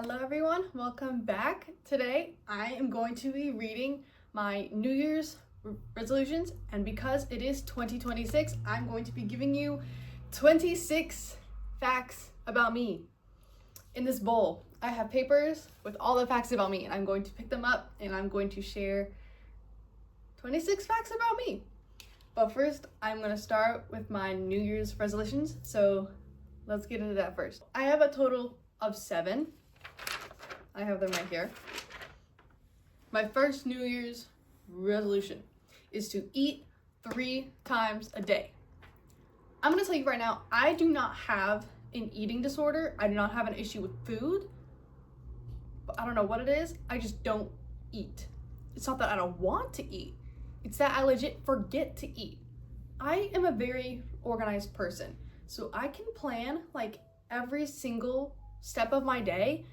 Hello everyone, welcome back. Today I am going to be reading my New Year's resolutions, and because it is 2026, I'm going to be giving you 26 facts about me. In this bowl, I have papers with all the facts about me, and I'm going to pick them up and I'm going to share 26 facts about me. But first, I'm going to start with my New Year's resolutions, so let's get into that first. I have a total of 7. I have them right here. My first New Year's resolution is to eat 3 times a day. I'm gonna tell you right now, I do not have an eating disorder. I do not have an issue with food. But I don't know what it is. I just don't eat. It's not that I don't want to eat. It's that I legit forget to eat. I am a very organized person. So I can plan like every single step of my day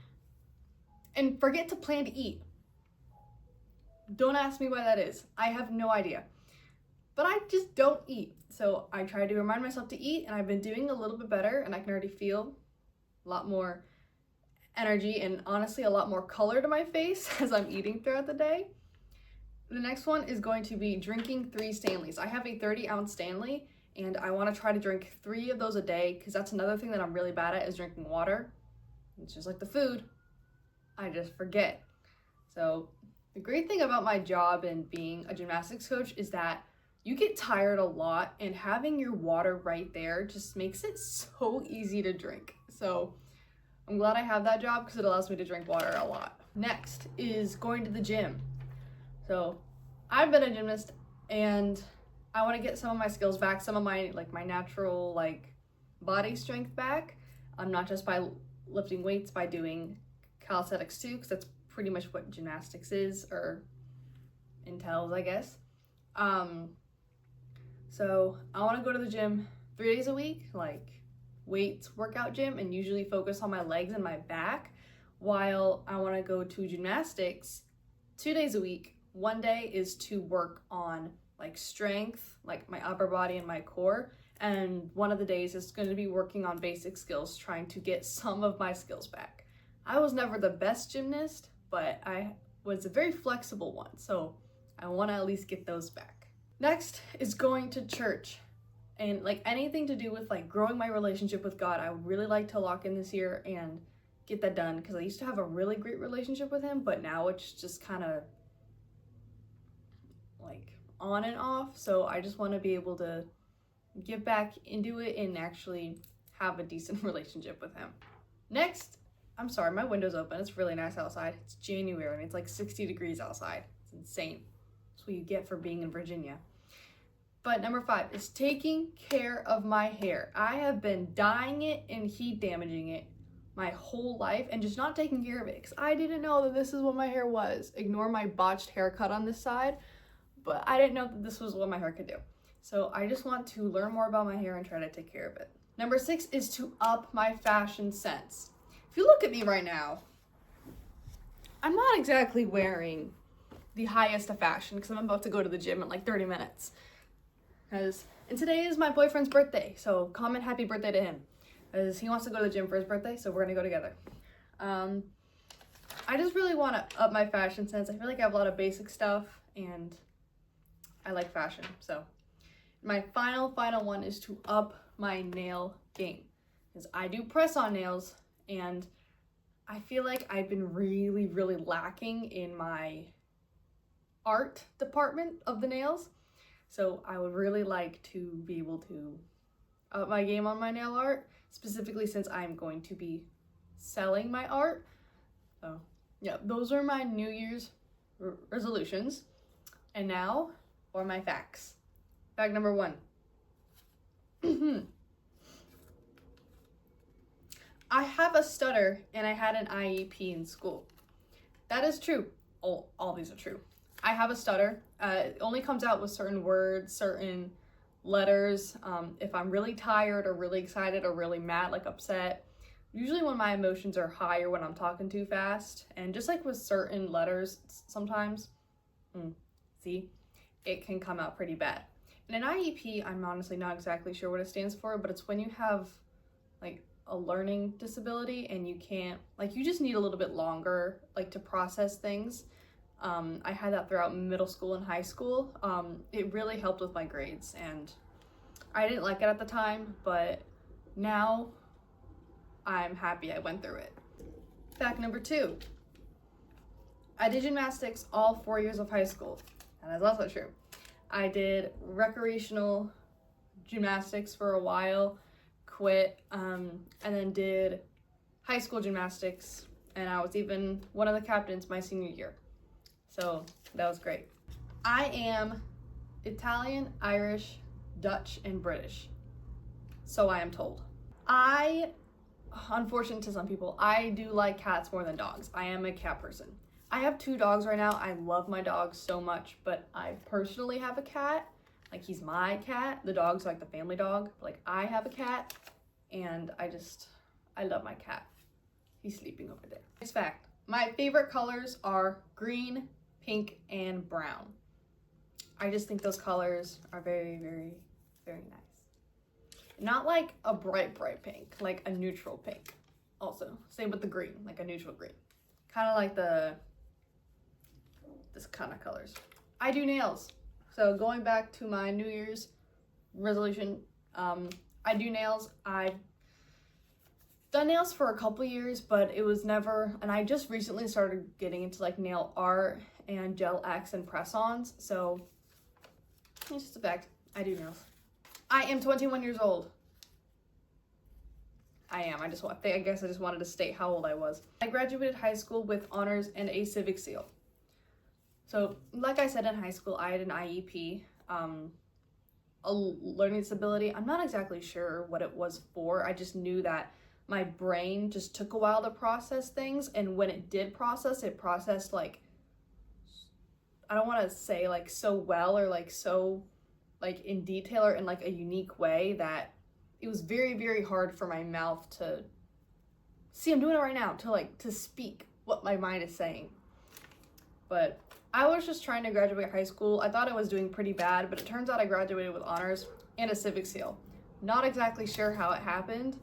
and forget to plan to eat. Don't ask me why that is. I have no idea. But I just don't eat. So I try to remind myself to eat, and I've been doing a little bit better, and I can already feel a lot more energy and honestly a lot more color to my face as I'm eating throughout the day. The next one is going to be drinking 3 Stanleys. I have a 30-ounce Stanley, and I want to try to drink 3 of those a day, because that's another thing that I'm really bad at is drinking water. It's just like the food. I just forget. So the great thing about my job and being a gymnastics coach is that you get tired a lot, and having your water right there just makes it so easy to drink. So I'm glad I have that job because it allows me to drink water a lot. Next is going to the gym. So I've been a gymnast and I want to get some of my skills back, some of my my natural body strength back. Not just by lifting weights, by doing calisthenics too, because that's pretty much what gymnastics is or entails, I guess. So I want to go to the gym 3 days a week, like weights workout gym, and usually focus on my legs and my back, while I want to go to gymnastics 2 days a week. One day is to work on strength, like my upper body and my core, and one of the days is going to be working on basic skills, trying to get some of my skills back. I was never the best gymnast, but I was a very flexible one, so I want to at least get those back. Next is going to church, and anything to do with growing my relationship with God. I would really like to lock in this year and get that done, because I used to have a really great relationship with him, but now it's just kind of on and off. So I just want to be able to get back into it and actually have a decent relationship with him. Next, I'm sorry, my window's open. It's really nice outside. It's January and it's like 60 degrees outside. It's insane. That's what you get for being in Virginia. But number 5 is taking care of my hair. I have been dyeing it and heat damaging it my whole life and just not taking care of it, because I didn't know that this is what my hair was. Ignore my botched haircut on this side, but I didn't know that this was what my hair could do. So I just want to learn more about my hair and try to take care of it. Number 6 is to up my fashion sense. If you look at me right now, I'm not exactly wearing the highest of fashion, because I'm about to go to the gym in 30 minutes. And today is my boyfriend's birthday, so comment happy birthday to him, as he wants to go to the gym for his birthday, so we're gonna go together. I just really want to up my fashion sense. I feel like I have a lot of basic stuff and I like fashion. So my final one is to up my nail game, because I do press on nails and I feel like I've been really lacking in my art department of the nails. So I would really like to be able to up my game on my nail art, specifically since I'm going to be selling my art. So yeah, those are my New Year's resolutions. And now for my facts. Fact number 1. I have a stutter and I had an IEP in school. That is true. All these are true. I have a stutter. It only comes out with certain words, certain letters. If I'm really tired or really excited or really mad, upset, usually when my emotions are high or when I'm talking too fast, and just with certain letters sometimes, see, it can come out pretty bad. And an IEP, I'm honestly not exactly sure what it stands for, but it's when you have a learning disability, and you can't, like, you just need a little bit longer, like, to process things. I had that throughout middle school and high school. It really helped with my grades, and I didn't like it at the time, but now I'm happy I went through it. Fact number 2. I did gymnastics all 4 years of high school, and that's also true. I did recreational gymnastics for a while, quit, and then did high school gymnastics, and I was even one of the captains my senior year. So that was great. I am Italian, Irish, Dutch, and British. So I am told. Unfortunate to some people, I do like cats more than dogs. I am a cat person. I have 2 dogs right now. I love my dogs so much, but I personally have a cat. Like, he's my cat. The dog's like the family dog. Like, I have a cat, and I love my cat. He's sleeping over there. Next fact. My favorite colors are green, pink, and brown. I just think those colors are very, very, very nice. Not like a bright, bright pink, like a neutral pink. Also, same with the green, like a neutral green. Kind of like this kind of colors. I do nails. So going back to my New Year's resolution, I do nails. I've done nails for a couple years, but it was never, and I just recently started getting into like nail art and gel X and press-ons, so it's just a fact. I do nails. I am 21 years old. I am. I guess I just wanted to state how old I was. I graduated high school with honors and a civic seal. So, like I said, in high school, I had an IEP, a learning disability. I'm not exactly sure what it was for. I just knew that my brain just took a while to process things, and when it did process, it processed like, I don't want to say like so well or like so like in detail or in like a unique way that it was very, very hard for my mouth to see. I'm doing it right now, to speak what my mind is saying. But I was just trying to graduate high school. I thought I was doing pretty bad, but it turns out I graduated with honors and a civic seal. Not exactly sure how it happened,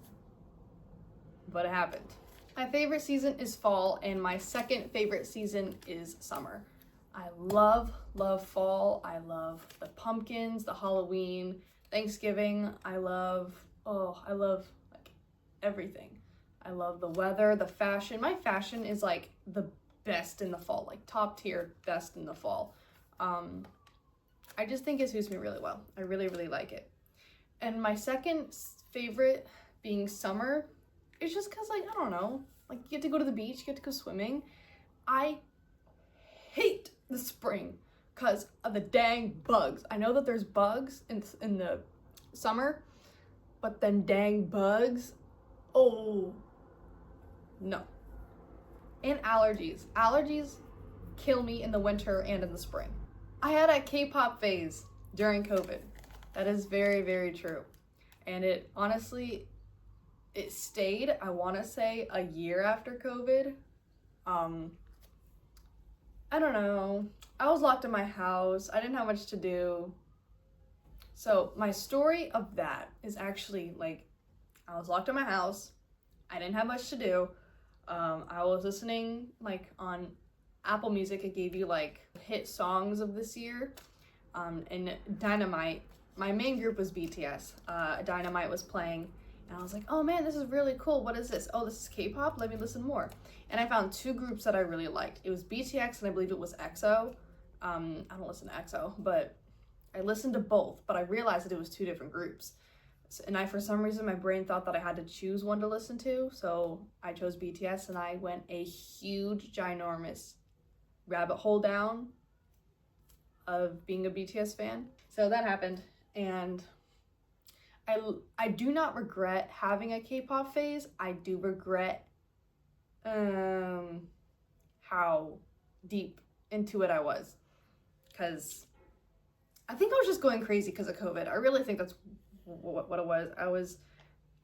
but it happened. My favorite season is fall, and my second favorite season is summer. I love fall. I love the pumpkins, the Halloween, Thanksgiving. I love like everything. I love the weather, the fashion. My fashion is like the best in the fall, like top tier best in the fall. I just think it suits me really well. I really, really like it. And my second favorite being summer is just because, like, I don't know, like you get to go to the beach, you get to go swimming. I hate the spring because of the dang bugs. I know that there's bugs in the summer, but then dang bugs, oh no. And allergies. Allergies kill me in the winter and in the spring. I had a K-pop phase during COVID. That is very, very true. And it honestly, it stayed, I want to say, a year after COVID. I don't know. I was locked in my house. I didn't have much to do. So my story of that is actually like, I was locked in my house. I didn't have much to do. I was listening like on Apple Music. It gave you like hit songs of this year. And Dynamite, my main group was BTS. Dynamite was playing. And I was like, oh man, this is really cool. What is this? Oh, this is K-pop? Let me listen more. And I found 2 groups that I really liked. It was BTS and I believe it was EXO. I don't listen to EXO, but I listened to both, but I realized that it was 2 different groups. And for some reason, my brain thought that I had to choose one to listen to. So I chose BTS and I went a huge, ginormous rabbit hole down of being a BTS fan. So that happened. And I do not regret having a K-pop phase. I do regret how deep into it I was, because I think I was just going crazy because of COVID. I really think that's what it was.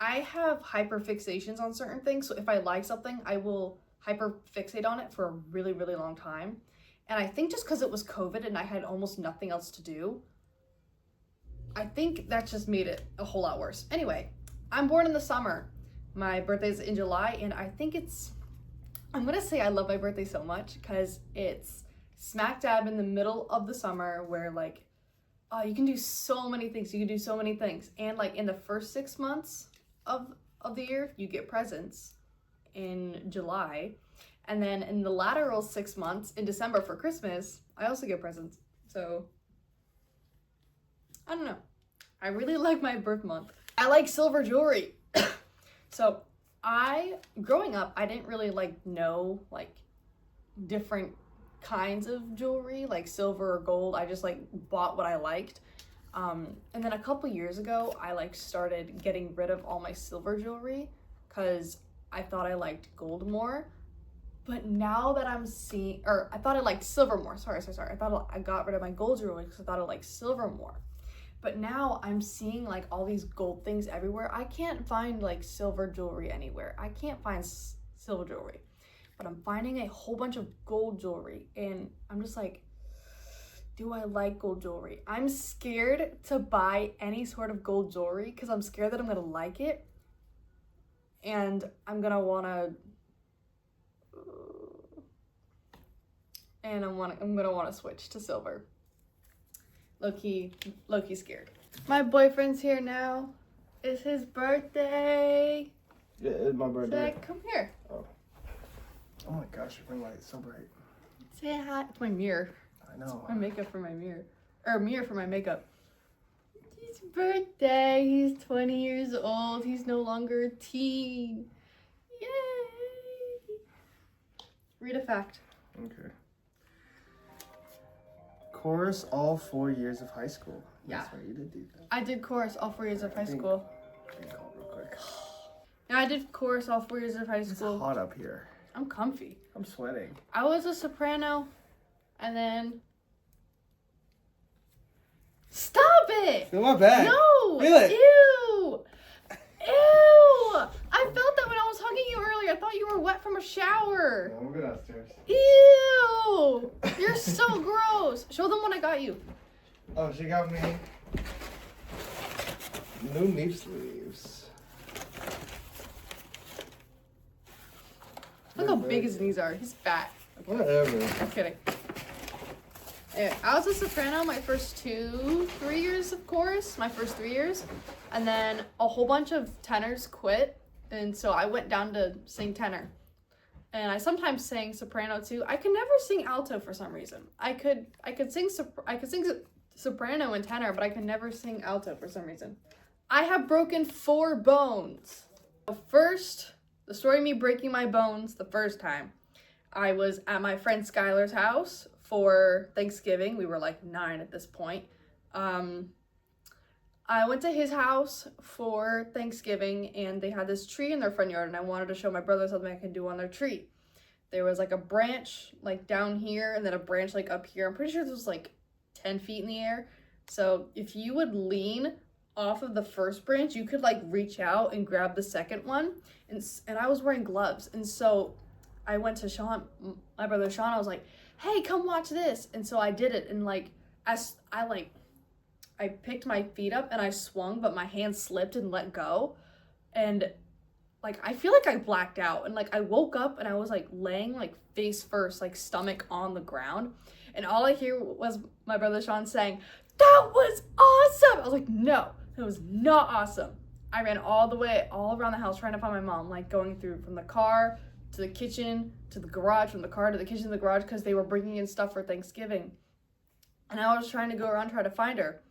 I have hyperfixations on certain things, so if I like something, I will hyperfixate on it for a really, really long time. And I think just because it was COVID and I had almost nothing else to do, I think that just made it a whole lot worse. Anyway, I'm born in the summer. My birthday's in July, and I think I'm gonna say I love my birthday so much because it's smack dab in the middle of the summer where like, oh, you can do so many things. You can do so many things. And like in the first 6 months of the year, you get presents in July. And then in the lateral 6 months in December for Christmas, I also get presents. So I don't know. I really like my birth month. I like silver jewelry. So growing up, I didn't really like know like different kinds of jewelry, like silver or gold. I just like bought what I liked. And then a couple years ago, I like started getting rid of all my silver jewelry because I thought I liked gold more. But now that I'm seeing, or I thought I liked silver more. Sorry. I thought I got rid of my gold jewelry because I thought I liked silver more. But now I'm seeing like all these gold things everywhere. I can't find like silver jewelry anywhere. I can't find silver jewelry. But I'm finding a whole bunch of gold jewelry. And I'm just like, do I like gold jewelry? I'm scared to buy any sort of gold jewelry because I'm scared that I'm gonna like it. And I'm gonna wanna switch to silver. Low-key scared. My boyfriend's here now. It's his birthday. Yeah, it's my birthday. Zach, come here. Oh my gosh, your ring light is so bright. Say hi. It's my mirror. I know. It's my makeup for my mirror. Or mirror for my makeup. It's his birthday. He's 20 years old. He's no longer a teen. Yay! Read a fact. Okay. Chorus all 4 years of high school. Yeah. That's right, you did do that. I did chorus all 4 years of high school. Let me call real quick. Yeah, I did chorus all 4 years of high school. It's hot up here. I'm comfy. I'm sweating. I was a soprano, and then... Stop it! Feel my back. No! Feel it. Ew! Ew! I felt that when I was hugging you earlier. I thought you were wet from a shower. No, we'll go downstairs. Ew! You're so gross. Show them what I got you. Oh, she got me new knee sleeves. Look how big his knees are. He's fat. Okay. Whatever. I'm kidding. Anyway, I was a soprano my first 3 years of chorus, my first 3 years. And then a whole bunch of tenors quit. And so I went down to sing tenor. And I sometimes sang soprano too. I could never sing alto for some reason. I could sing soprano and tenor, but I could never sing alto for some reason. I have broken 4 bones. First, the story of me breaking my bones the first time. I was at my friend Skylar's house for Thanksgiving. We were like 9 at this point. I went to his house for Thanksgiving, and they had this tree in their front yard, and I wanted to show my brother something I could do on their tree. There was like a branch like down here, and then a branch like up here. I'm pretty sure this was like 10 feet in the air. So if you would lean off of the first branch, you could like reach out and grab the second one. And I was wearing gloves, and so I went to Sean, my brother Sean. I was like, "Hey, come watch this." And so I did it, and like as I picked my feet up and I swung, but my hand slipped and let go. And like, I feel like I blacked out, and like I woke up and I was like laying like face first, like stomach on the ground. And all I hear was my brother Sean saying, "That was awesome." I was like, "No, it was not awesome." I ran all around the house trying to find my mom, like going through from the car to the kitchen to the garage, from the car to the kitchen to the garage, because they were bringing in stuff for Thanksgiving. And I was trying to go around trying to find her.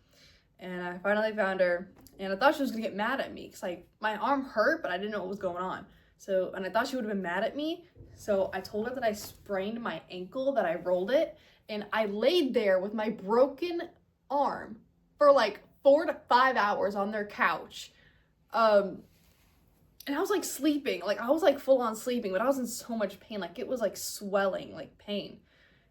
And I finally found her, and I thought she was gonna get mad at me because like my arm hurt, but I didn't know what was going on. So, and I thought she would have been mad at me. So I told her that I sprained my ankle, that I rolled it, and I laid there with my broken arm for like 4 to 5 hours on their couch. And I was like sleeping, like I was like full on sleeping, but I was in so much pain, like it was like swelling, like pain.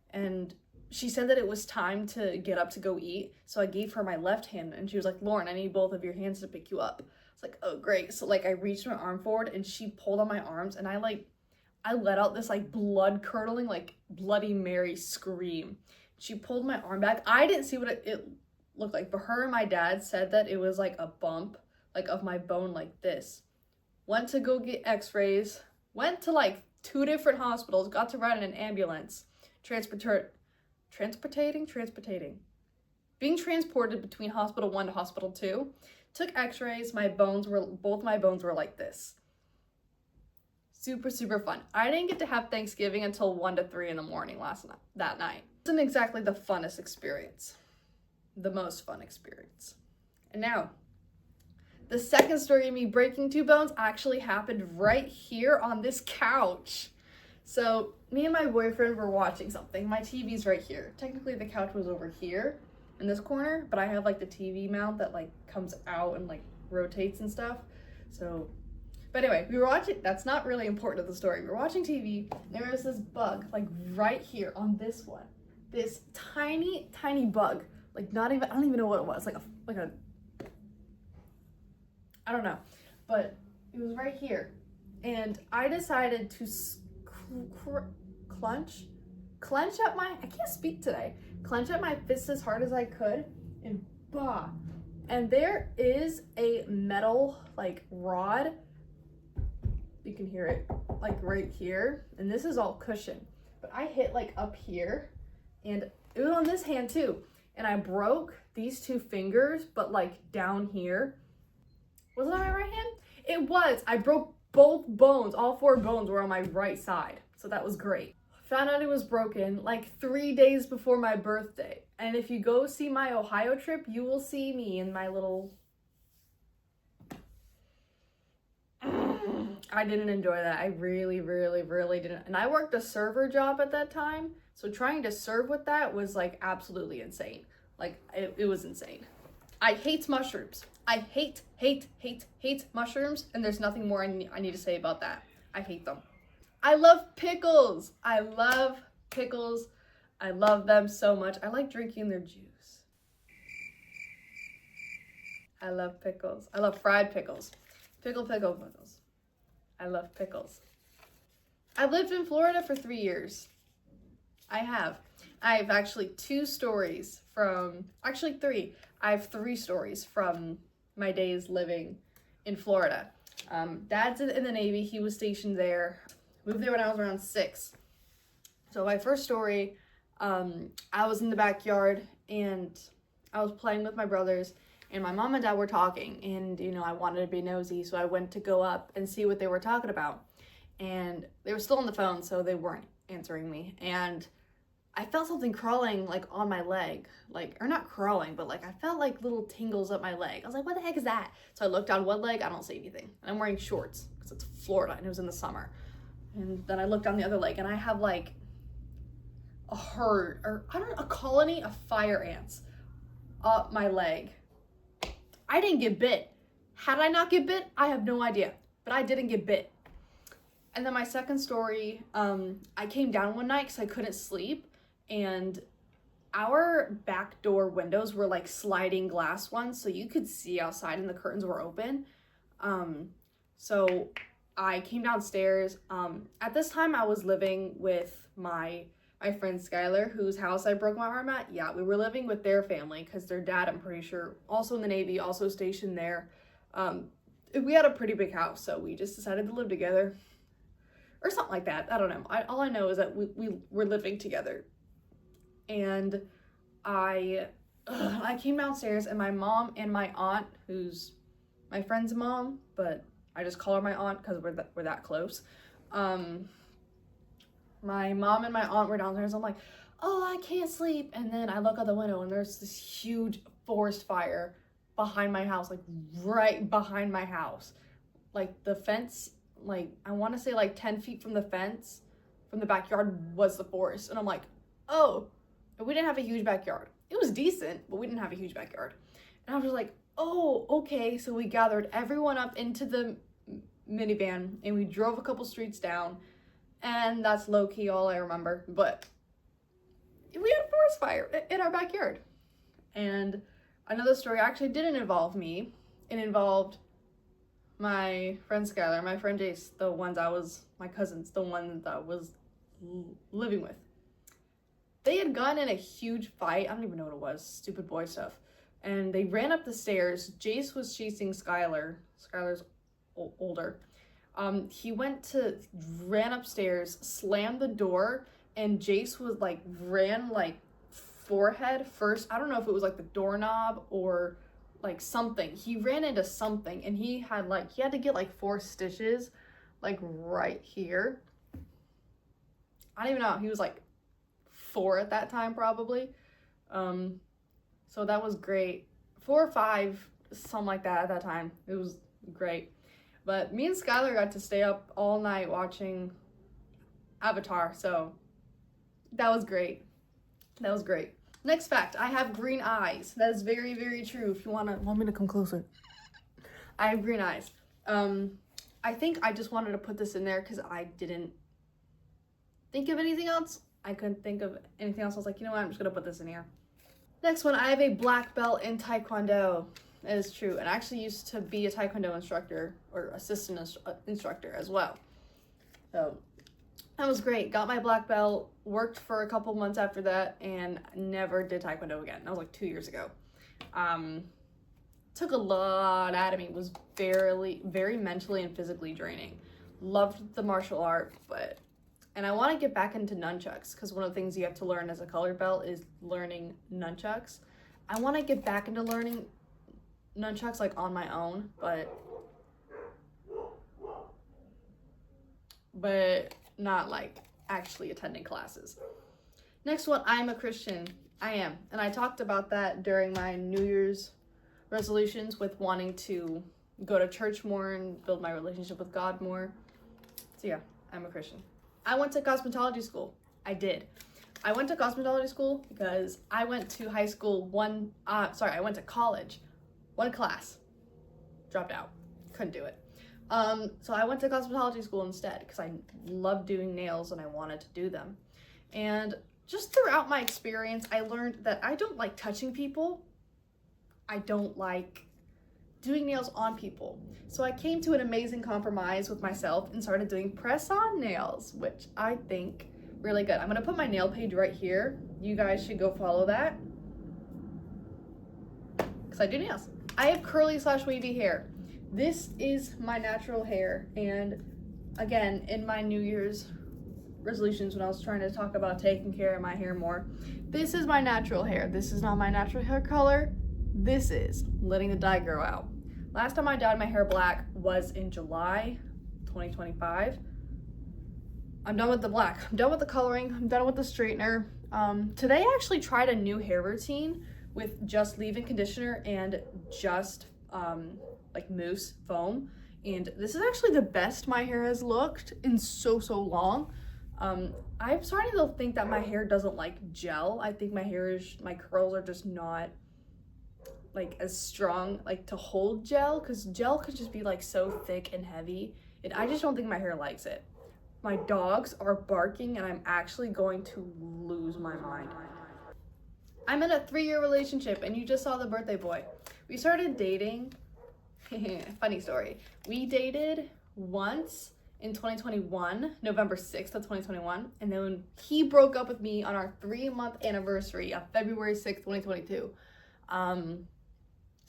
And she said that it was time to get up to go eat. So I gave her my left hand, and she was like, "Lauren, I need both of your hands to pick you up." It's like, oh, great. So like I reached my arm forward, and she pulled on my arms, and I let out this like blood curdling, like Bloody Mary scream. She pulled my arm back. I didn't see what it looked like, but her and my dad said that it was like a bump, like of my bone like this. went to go get x-rays, went to like 2 different hospitals, got to ride in an ambulance, being transported between hospital 1 to hospital 2, took x-rays, both my bones were like this. Super, super fun. I didn't get to have Thanksgiving until 1 to 3 in the morning that night. It wasn't exactly the funnest experience. The most fun experience. And now, the second story of me breaking 2 bones actually happened right here on this couch. So, me and my boyfriend were watching something. My TV's right here. Technically, the couch was over here in this corner, but I have like the TV mount that like comes out and like rotates and stuff. So, but anyway, we were watching, that's not really important to the story. We were watching TV, there was this bug like right here on this one. This tiny, tiny bug. Like I don't even know what it was. I don't know, but it was right here. And I decided to clench up my, I can't speak today, clench up my fist as hard as I could, and bah. And there is a metal like rod, you can hear it like right here, and this is all cushion. But I hit like up here, and it was on this hand too. And I broke these 2 fingers, but like down here. Was it on my right hand? It was. I broke both bones. All 4 bones were on my right side. So that was great. Found out it was broken like 3 days before my birthday. And if you go see my Ohio trip, you will see me in my little... I didn't enjoy that. I really, really, really didn't. And I worked a server job at that time. So trying to serve with that was like absolutely insane. Like it was insane. I hate mushrooms. I hate mushrooms. And there's nothing more I need to say about that. I hate them. I love pickles. I love pickles. I love them so much. I like drinking their juice. I love pickles. I love fried pickles. Pickles. I love pickles. I've lived in Florida for 3 years. I have actually 3. I have 3 stories from my days living in Florida. Dad's in the Navy. He was stationed there. Moved there when I was around 6. So my first story, I was in the backyard and I was playing with my brothers, and my mom and dad were talking, and I wanted to be nosy, so I went to go up and see what they were talking about. And they were still on the phone, so they weren't answering me. And I felt something crawling like on my leg, or not crawling, but like I felt like little tingles up my leg. I was like, what the heck is that? So I looked down one leg, I don't see anything. And I'm wearing shorts because it's Florida and it was in the summer. And then I looked down the other leg and I have like a colony of fire ants up my leg. I didn't get bit. Had I not get bit, I have no idea, but I didn't get bit. And then my second story, I came down one night because I couldn't sleep, and our back door windows were like sliding glass ones, so you could see outside and the curtains were open. So I came downstairs. At this time I was living with my friend Skylar, whose house I broke my arm at. Yeah, we were living with their family because their dad, I'm pretty sure, also in the Navy, also stationed there. We had a pretty big house, so we just decided to live together. Or something like that. I don't know. All I know is that we were living together. And I came downstairs, and my mom and my aunt, who's my friend's mom, but I just call her my aunt because we're that close. My mom and my aunt were downstairs. I'm like, oh, I can't sleep. And then I look out the window, and there's this huge forest fire behind my house, like right behind my house. Like the fence, like I want to say like 10 feet from the fence, from the backyard, was the forest. And I'm like, oh, we didn't have a huge backyard. It was decent, but we didn't have a huge backyard. And I was just like, oh, okay. So we gathered everyone up into the minivan, and we drove a couple streets down. And that's low-key all I remember. But we had a forest fire in our backyard. And another story actually didn't involve me. It involved my friend Skylar, my friend Jace, my cousins, the one that I was living with. They had gotten in a huge fight. I don't even know what it was. Stupid boy stuff. And they ran up the stairs. Jace was chasing Skylar. Skylar's older. He ran upstairs, slammed the door, and Jace was like, ran like forehead first. I don't know if it was like the doorknob or like something. He ran into something, and he had to get like 4 stitches like right here. I don't even know. He was like 4 at that time, probably. So that was great. 4 or 5, something like that at that time. It was great. But me and Skylar got to stay up all night watching Avatar, so that was great. That was great. Next fact, I have green eyes. That is very, very true. If you want me to come closer. I have green eyes. I think I just wanted to put this in there because I didn't think of anything else. I couldn't think of anything else. I was like, you know what, I'm just gonna put this in here. Next one, I have a black belt in Taekwondo. That is true. And I actually used to be a Taekwondo instructor or assistant instructor as well. So that was great. Got my black belt, worked for a couple months after that, and never did Taekwondo again. That was like 2 years ago. Took a lot out of me. Was very mentally and physically draining. Loved the martial art, and I want to get back into nunchucks because one of the things you have to learn as a colored belt is learning nunchucks. I want to get back into learning nunchucks like on my own, but not like actually attending classes. Next one, I'm a Christian. I am. And I talked about that during my New Year's resolutions with wanting to go to church more and build my relationship with God more. So yeah, I'm a Christian. I went to cosmetology school. I did. I went to cosmetology school because I went to I went to college. 1 class. Dropped out. Couldn't do it. So I went to cosmetology school instead because I loved doing nails and I wanted to do them. And just throughout my experience, I learned that I don't like touching people. I don't like doing nails on people. So I came to an amazing compromise with myself and started doing press-on nails, which I think really good. I'm gonna put my nail page right here. You guys should go follow that because I do nails. I have curly/wavy hair. This is my natural hair, and again, in my New Year's resolutions when I was trying to talk about taking care of my hair more, this is my natural hair. This is not my natural hair color. This is letting the dye grow out. Last time I dyed my hair black was in July 2025. I'm done with the black. I'm done with the coloring. I'm done with the straightener. Today I actually tried a new hair routine with just leave-in conditioner and just like mousse foam. And this is actually the best my hair has looked in so long. I'm starting to think that my hair doesn't like gel. I think my curls are just not like as strong like to hold gel, because gel could just be like so thick and heavy, and I just don't think my hair likes it. My dogs are barking and I'm actually going to lose my mind. I'm in a 3-year relationship, and you just saw the birthday boy. We started dating. Funny story. We dated once in 2021, November 6th of 2021, and then he broke up with me on our 3-month anniversary of February 6th, 2022.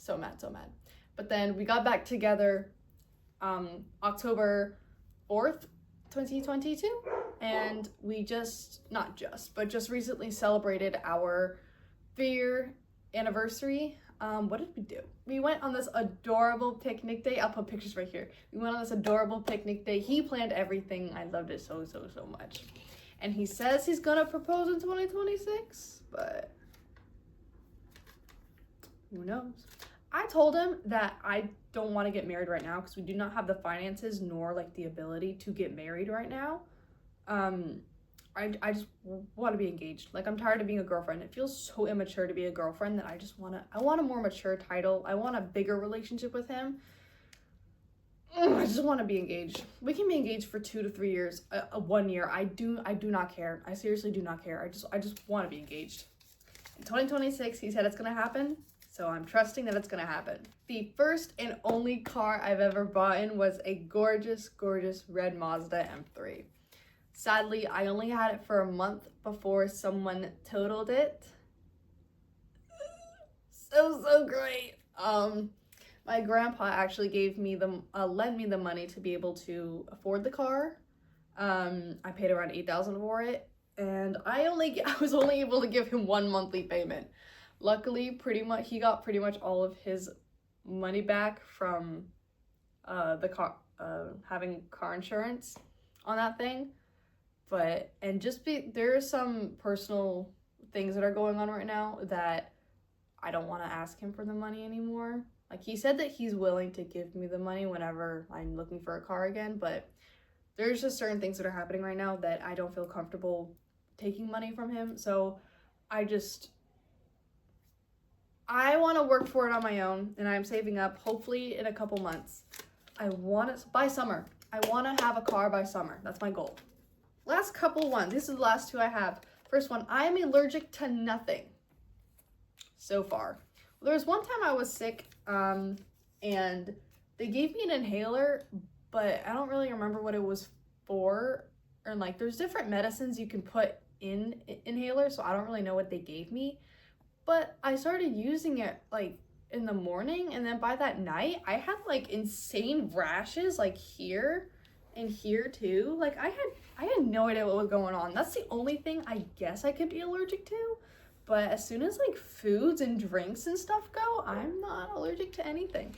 So mad. But then we got back together October 4th, 2022, and we just recently celebrated our 3-year anniversary. What did we do? We went on this adorable picnic day. I'll put pictures right here. We went on this adorable picnic day. He planned everything. I loved it so much. And he says he's gonna propose in 2026, but who knows? I told him that I don't want to get married right now because we do not have the finances nor like the ability to get married right now. I just want to be engaged. Like, I'm tired of being a girlfriend. It feels so immature to be a girlfriend that I want a more mature title. I want a bigger relationship with him. I just want to be engaged. We can be engaged for 2 to 3 years, 1 year. I do not care. I seriously do not care. I just want to be engaged. In 2026, he said it's going to happen. So I'm trusting that it's gonna happen. The first and only car I've ever bought in was a gorgeous red Mazda M3. Sadly, I only had it for a month before someone totaled it. So great. My grandpa actually lent me the money to be able to afford the car. I paid around $8,000 for it, and I was only able to give him one monthly payment. Luckily, he got pretty much all of his money back from the car, having car insurance on that thing. There are some personal things that are going on right now that I don't want to ask him for the money anymore. Like, he said that he's willing to give me the money whenever I'm looking for a car again, but there's just certain things that are happening right now that I don't feel comfortable taking money from him. So I want to work for it on my own, and I'm saving up. Hopefully in a couple months, by summer. I want to have a car by summer. That's my goal. Last couple ones. These are the last two I have. First one, I am allergic to nothing so far. There was one time I was sick, and they gave me an inhaler, but I don't really remember what it was for. Or like, there's different medicines you can put in inhalers, so I don't really know what they gave me. But I started using it like in the morning, and then by that night, I had like insane rashes like here and here too. Like, I had no idea what was going on. That's the only thing I guess I could be allergic to. But as soon as like foods and drinks and stuff go, I'm not allergic to anything.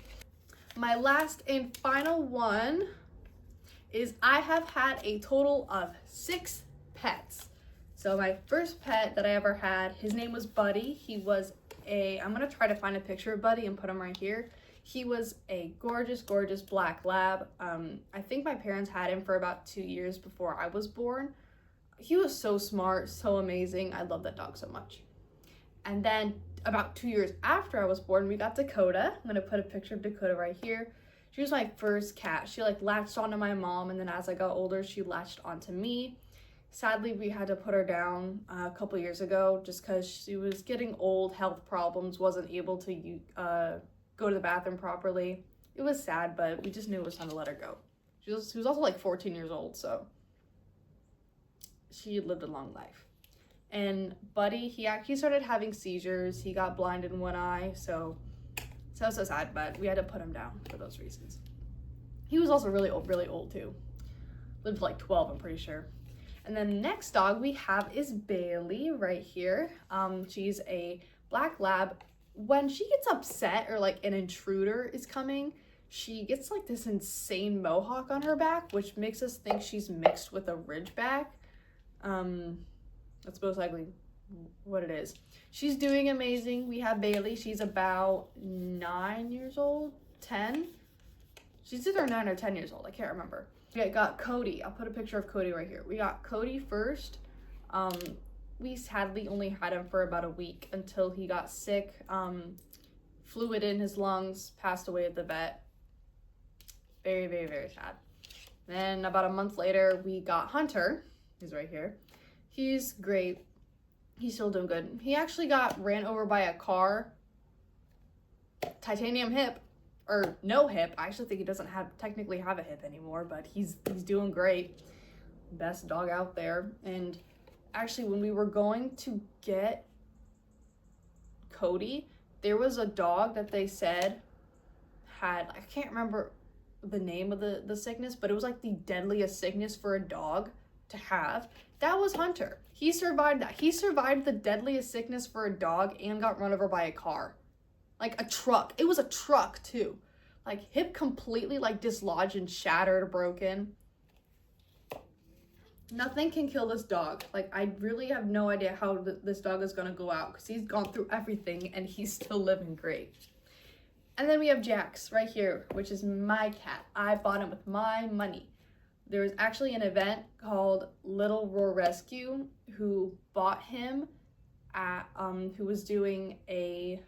My last and final one is I have had a total of 6 pets. So my first pet that I ever had, his name was Buddy. I'm gonna try to find a picture of Buddy and put him right here. He was a gorgeous, gorgeous black lab. I think my parents had him for about 2 years before I was born. He was so smart, so amazing. I love that dog so much. And then about 2 years after I was born, we got Dakota. I'm gonna put a picture of Dakota right here. She was my first cat. She like latched onto my mom, and then as I got older, she latched onto me. Sadly, we had to put her down a couple years ago just because she was getting old, health problems, wasn't able to go to the bathroom properly. It was sad, but we just knew it was time to let her go. She was also like 14 years old, so she lived a long life. And Buddy, he actually started having seizures. He got blind in one eye, so sad, but we had to put him down for those reasons. He was also really old too. Lived like 12, I'm pretty sure. And then the next dog we have is Bailey right here. She's a black lab. When she gets upset or like an intruder is coming, she gets like this insane mohawk on her back, which makes us think she's mixed with a Ridgeback. That's most likely what it is. She's doing amazing. We have Bailey. She's about 9 years old, 10. She's either 9 or 10 years old. I can't remember. We got Cody. I'll put a picture of Cody right here. We got Cody first. We sadly only had him for about a week until he got sick. Fluid in his lungs, passed away at the vet. Very, very, very sad. Then about a month later, we got Hunter. He's right here. He's great. He's still doing good. He actually got ran over by a car. Titanium hip. Or no hip. I actually think he doesn't technically have a hip anymore, but he's doing great. Best dog out there. And actually, when we were going to get Cody, there was a dog that they said had, I can't remember the name of the sickness, but it was like the deadliest sickness for a dog to have. That was Hunter. He survived that. He survived the deadliest sickness for a dog and got run over by a car. Like a truck. It was a truck too. Like hip completely like dislodged and shattered, broken. Nothing can kill this dog. Like, I really have no idea how this dog is gonna go out because he's gone through everything and he's still living great. And then we have Jax right here, which is my cat. I bought him with my money. There was actually an event called Little Roar Rescue who bought him at, who was doing a,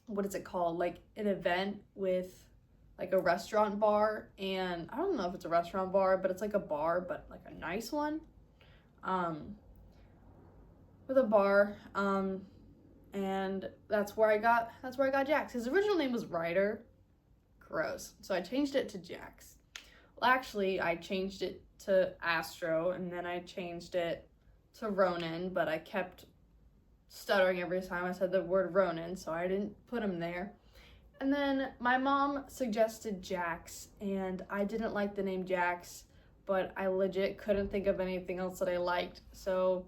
what is it called? Like an event with like a restaurant bar, and I don't know if it's a restaurant bar, but it's like a bar, but like a nice one, with a bar, and that's where I got Jax. His original name was Ryder. Gross. So I changed it to Jax. Well, actually, I changed it to Astro, and then I changed it to Ronan, but I kept stuttering every time I said the word Ronan, so I didn't put him there. And then my mom suggested Jax, and I didn't like the name Jax, but I legit couldn't think of anything else that I liked. So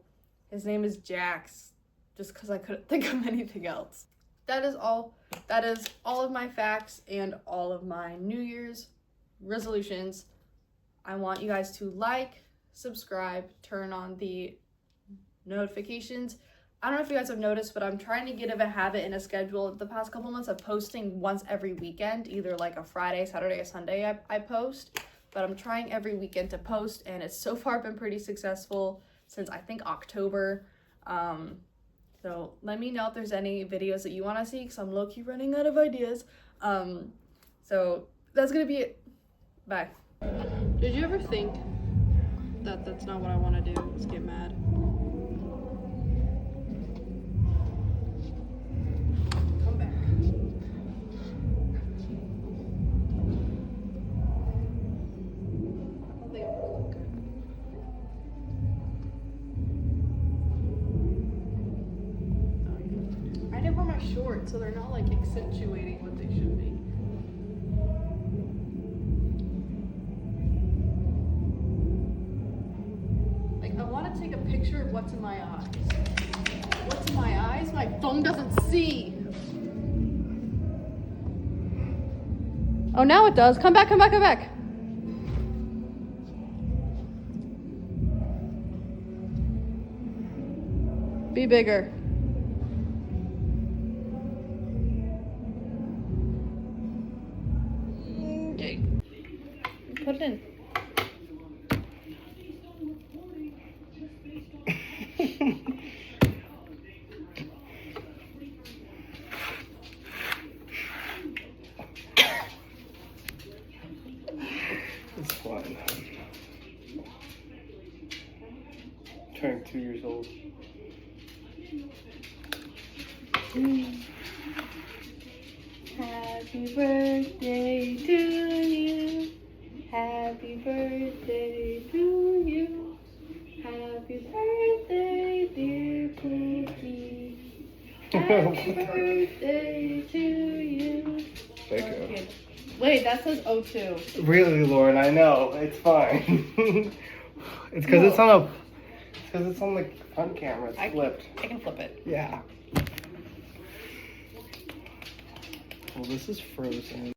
his name is Jax, just because I couldn't think of anything else. That is all of my facts and all of my New Year's resolutions. I want you guys to like, subscribe, turn on the notifications. I don't know if you guys have noticed, but I'm trying to get a habit and a schedule the past couple months of posting once every weekend, either like a Friday, Saturday, or Sunday I post. But I'm trying every weekend to post, and it's so far been pretty successful since I think October. So let me know if there's any videos that you want to see, because I'm low-key running out of ideas. So that's gonna be it. Bye. Did you ever think that that's not what I want to do, is get mad? Come back. I don't think I'm gonna look good. Oh, yeah. I didn't wear my shorts, so they're not like accentuating what they should be. I want to take a picture of what's in my eyes. What's in my eyes? My phone doesn't see. Oh, now it does. Come back, come back, come back. Be bigger. Okay. Put it in. It's fun. Turning 2 years old. Happy birthday to you. Happy birthday to you. Happy birthday, dear Cookie. Happy birthday to you. Thank you. Wait, that says O2. Really, Lauren, I know. It's fine. It's because it's on the front camera. It's flipped. I can flip it. Yeah. Well, this is frozen.